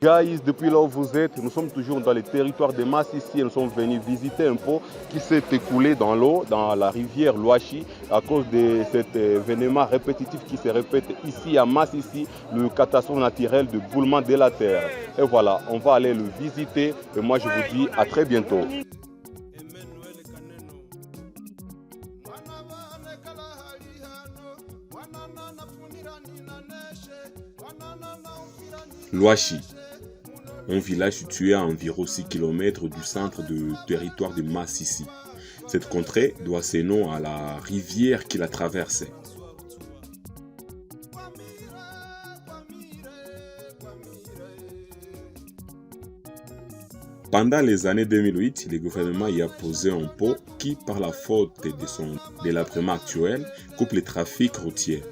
Guys, depuis là où vous êtes, nous sommes toujours dans les territoires de Massissi et nous sommes venus visiter un pot qui s'est écoulé dans l'eau, dans la rivière Louachi, à cause de cet événement répétitif qui se répète ici à Massissi, le catastrophe naturelle de boulement de la terre. Et voilà, on va aller le visiter et moi je vous dis à très bientôt. Louachi, un village situé à environ 6 km du centre du territoire de Massissi. Cette contrée doit ses noms à la rivière qui la traversait. Pendant les années 2008, le gouvernement y a posé un pont qui, par la faute de son délabrement actuel, coupe le trafic routier.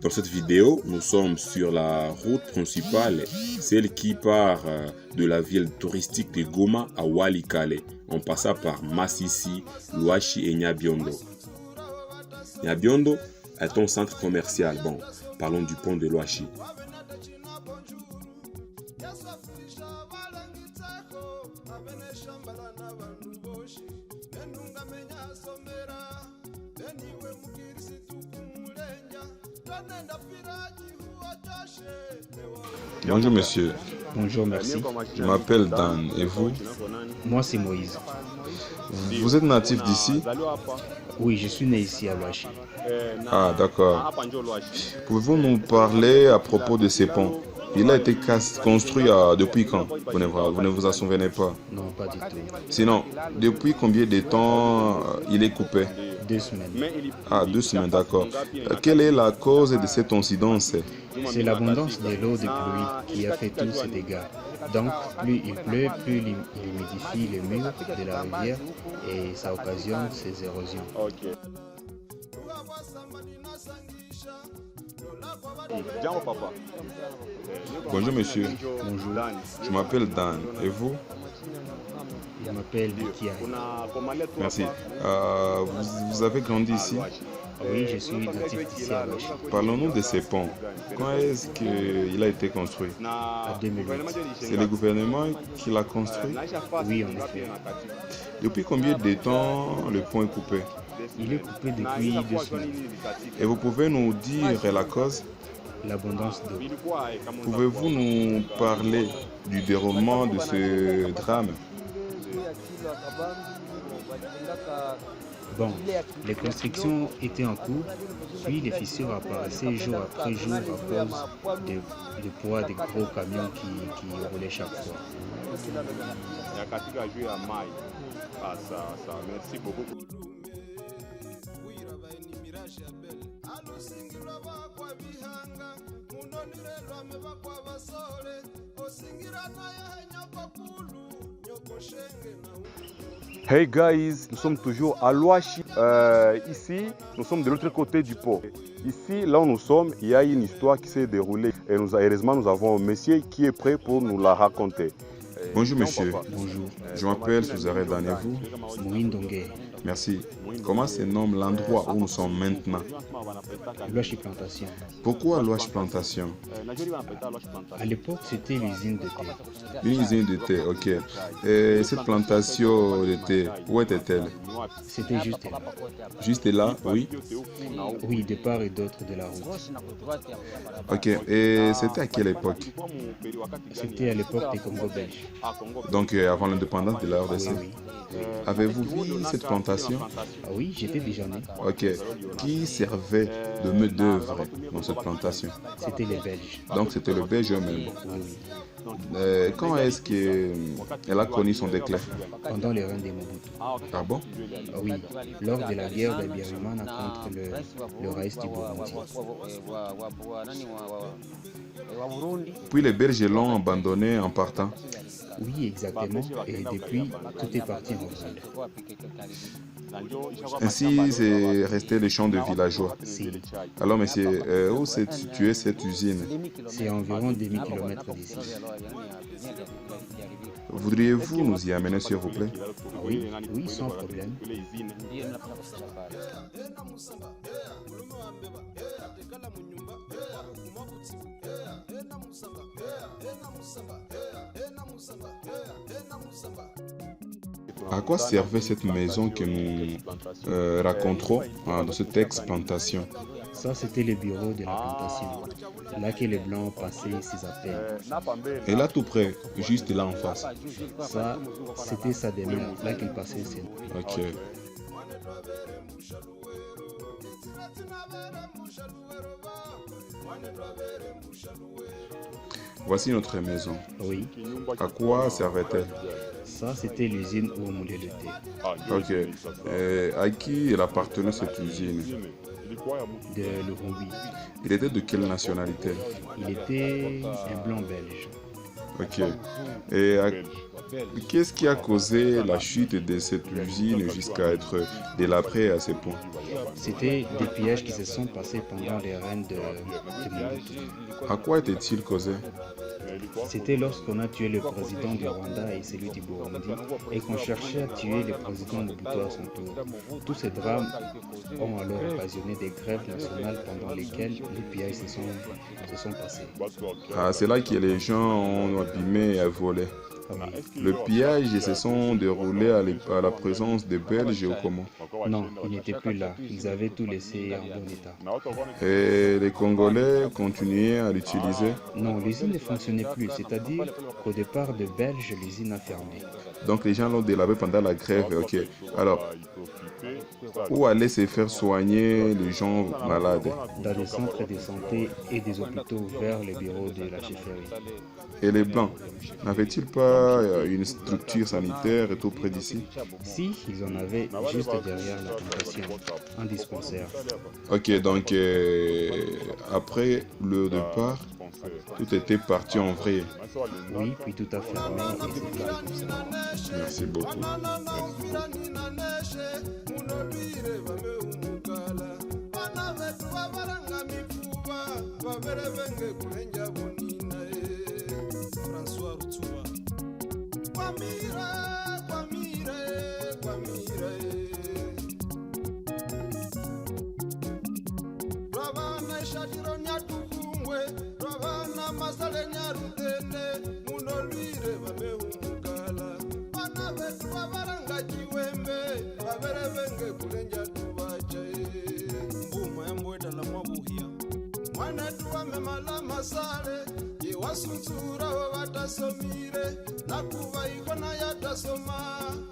Dans cette vidéo, nous sommes sur la route principale, celle qui part de la ville touristique de Goma à Walikale, en passant par Massissi, Louachi et Nyabiondo. Nyabiondo est un centre commercial. Bon, parlons du pont de Louachi. Bonjour monsieur. Bonjour, merci. Je m'appelle Dan et vous? Moi, c'est Moïse. Vous êtes natif d'ici? Oui, je suis né ici à Louachi. Ah d'accord. Pouvez-vous nous parler à propos de ces ponts? Il a été construit depuis quand? Vous ne vous en souvenez pas? Non, pas du tout. Sinon, depuis combien de temps il est coupé? 2 semaines. Ah, 2 semaines, d'accord. Quelle est la cause de cette incidence? C'est l'abondance de l'eau de pluie qui a fait tous ces dégâts. Donc, plus il pleut, plus il humidifie les murs de la rivière et ça occasionne ces érosions. Bonjour monsieur. Bonjour, Je m'appelle Dan et vous? je m'appelle Bikia. Merci. Vous avez grandi ici? Oui, je suis natif d'ici à Louachi. Parlons-nous de ces ponts. Quand est-ce qu'il a été construit? À 2008. C'est le gouvernement qui l'a construit? Oui, en effet. Depuis combien de temps le pont est coupé? Il est coupé depuis 2 semaines. Et vous pouvez nous dire la cause? L'abondance d'eau. Pouvez-vous nous parler du déroulement de ce drame? Bon, les constructions étaient en cours, puis les fissures apparaissaient jour après jour à cause du poids des gros camions qui roulaient chaque fois. Merci beaucoup. Hey guys, nous sommes toujours à Louachi. Ici, nous sommes de l'autre côté du pont. Ici, là où nous sommes, il y a une histoire qui s'est déroulée. Et heureusement, nous avons un monsieur qui est prêt pour nous la raconter. Bonjour monsieur. Bonjour, Je m'appelle Souzare Dan et vous? Mouindongue, Merci. Comment se nomme l'endroit où nous sommes maintenant? Louachi Plantation. Pourquoi Louachi Plantation? À l'époque, c'était l'usine de thé. Une usine de thé, ok. Et cette plantation de thé, où était-elle? C'était juste là. Juste là, oui. Oui, de part et d'autre de la route. Ok. Et c'était à quelle époque? C'était à l'époque des Congo belges. Donc avant l'indépendance de la RDC. Oui. Avez-vous vu cette plantation? Ah oui, j'étais déjà né. Ok. Qui servait de main d'œuvre dans cette plantation? C'était les Belges. Donc c'était le Belge même. Oui. Quand est-ce qu'elle a connu son déclin? Pendant les reins des Mobutu. Ah bon? Ah oui, lors de la guerre d'Abiyarimana contre le reste du Burundi. Puis les Belges l'ont abandonné en partant. Oui, exactement. Et depuis, tout est parti en Rwanda. Ainsi, c'est resté le champ de villageois. Si, Alors, monsieur, où s'est située cette usine? c'est à environ 2000 km d'ici. Voudriez-vous nous y amener, s'il vous plaît? Oui, oui, sans problème. À quoi servait cette maison que nous raconterons dans ce texte plantation? Ça, c'était le bureau de la plantation. Là que les Blancs passaient ses appels. Et là, tout près, juste là en face. Ça, c'était sa demeure. Là qu'il passait ses... Ok. Voici notre maison. Oui, À quoi servait-elle? ça, c'était l'usine où on moulait le thé. Ok. Et à qui elle appartenait cette usine? De l'Urundi. Il était de quelle nationalité? Il était un Blanc belge. Ok. Et qu'est-ce qui a causé la chute de cette usine jusqu'à être délabrée à ce point? C'était des pièges qui se sont passés pendant les règnes de Mobutu. À quoi était-il causé? C'était lorsqu'on a tué le président du Rwanda et celui du Burundi et qu'on cherchait à tuer le président Mobutu à son tour. Tous ces drames ont alors occasionné des grèves nationales pendant lesquelles les pillages se sont passés. Ah, c'est là que les gens ont abîmé et volé. Oui. Le pillage se sont déroulés à la présence des Belges ou comment? Non, ils n'étaient plus là. Ils avaient tout laissé en bon état. Et les Congolais continuaient à l'utiliser? Non, l'usine ne fonctionnait plus. C'est-à-dire qu'au départ de Belge, l'usine a fermé. Donc les gens l'ont délabré pendant la grève. Ok. Alors, où allaient se faire soigner les gens malades? Dans des centres de santé et des hôpitaux vers les bureaux de la chefferie. Et les Blancs, n'avaient-ils pas une structure sanitaire tout près d'ici? Si, ils en avaient juste derrière la plantation, un dispensaire. Ok, donc après le départ, tout était parti en vrille. Oui, puis tout a fermé et c'était comme ça. Merci beaucoup. Masale ye wasutsura watasomire nakuva ikona yatasoma